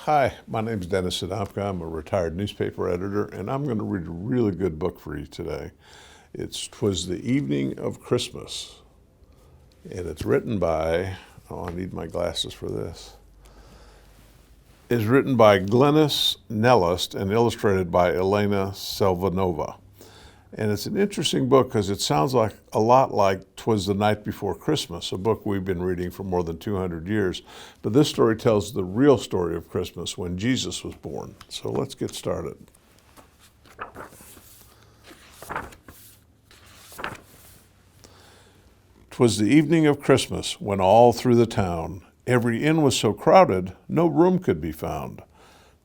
Hi, my name is Dennis Sodomka. I'm a retired newspaper editor, and I'm going to read a really good book for you today. It's "'Twas the Evening of Christmas," and it's written by, I need my glasses for this. It's written by Glenys Nellist and illustrated by Elena Selvanova. And it's an interesting book because it sounds a lot like "'Twas the Night Before Christmas," a book we've been reading for more than 200 years. But this story tells the real story of Christmas when Jesus was born. So let's get started. "'Twas the evening of Christmas when all through the town every inn was so crowded no room could be found.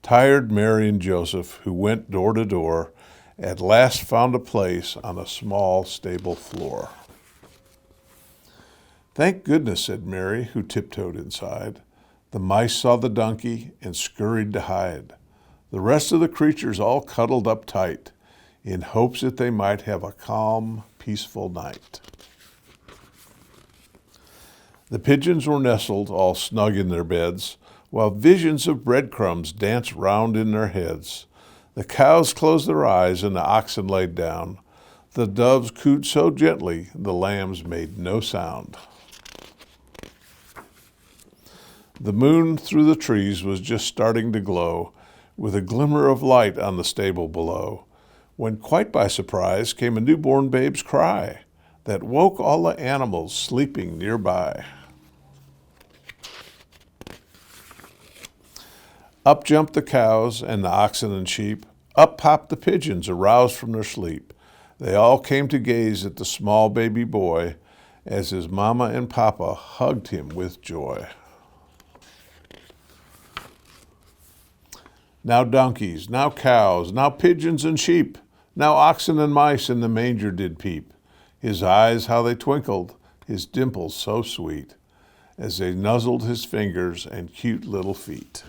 Tired Mary and Joseph, who went door to door, at last found a place on a small stable floor. "Thank goodness," said Mary, who tiptoed inside. The mice saw the donkey and scurried to hide. The rest of the creatures all cuddled up tight in hopes that they might have a calm, peaceful night. The pigeons were nestled all snug in their beds, while visions of breadcrumbs danced round in their heads. The cows closed their eyes and the oxen laid down. The doves cooed so gently the lambs made no sound. The moon through the trees was just starting to glow, with a glimmer of light on the stable below, when quite by surprise came a newborn babe's cry that woke all the animals sleeping nearby. Up jumped the cows and the oxen and sheep. Up popped the pigeons, aroused from their sleep. They all came to gaze at the small baby boy as his mama and papa hugged him with joy. Now donkeys, now cows, now pigeons and sheep, now oxen and mice in the manger did peep. His eyes how they twinkled, his dimples so sweet, as they nuzzled his fingers and cute little feet.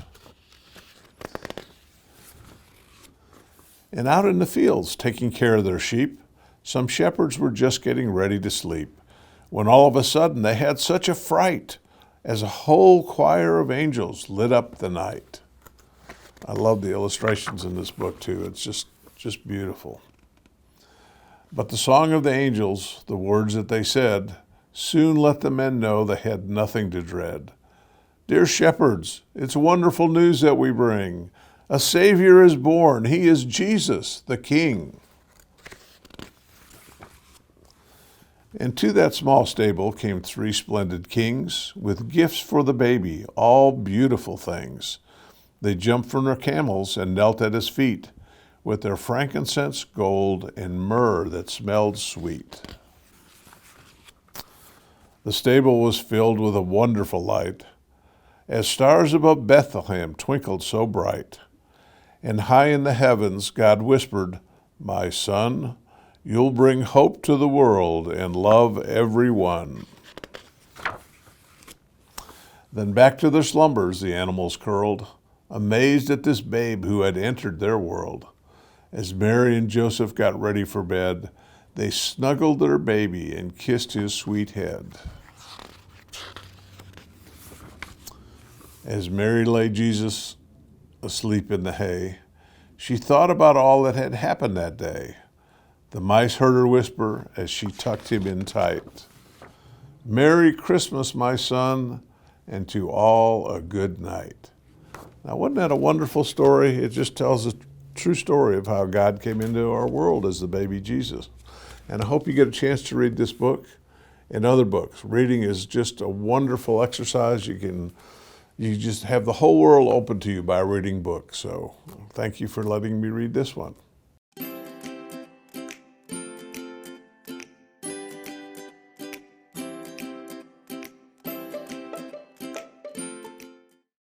And out in the fields, taking care of their sheep, some shepherds were just getting ready to sleep, when all of a sudden they had such a fright, as a whole choir of angels lit up the night. I love the illustrations in this book too. It's just beautiful. But the song of the angels, the words that they said, soon let the men know they had nothing to dread. "Dear shepherds, it's wonderful news that we bring. A Savior is born. He is Jesus, the King." And to that small stable came 3 splendid kings with gifts for the baby, all beautiful things. They jumped from their camels and knelt at his feet with their frankincense, gold, and myrrh that smelled sweet. The stable was filled with a wonderful light, as stars above Bethlehem twinkled so bright. And high in the heavens God whispered, "My son, you'll bring hope to the world and love every one." Then back to their slumbers the animals curled, amazed at this babe who had entered their world. As Mary and Joseph got ready for bed, they snuggled their baby and kissed his sweet head. As Mary lay Jesus asleep in the hay, she thought about all that had happened that day. The mice heard her whisper as she tucked him in tight, "Merry Christmas, my son, and to all a good night." Now, wasn't that a wonderful story? It just tells a true story of how God came into our world as the baby Jesus. And I hope you get a chance to read this book and other books. Reading is just a wonderful exercise. You just have the whole world open to you by reading books. So thank you for letting me read this one.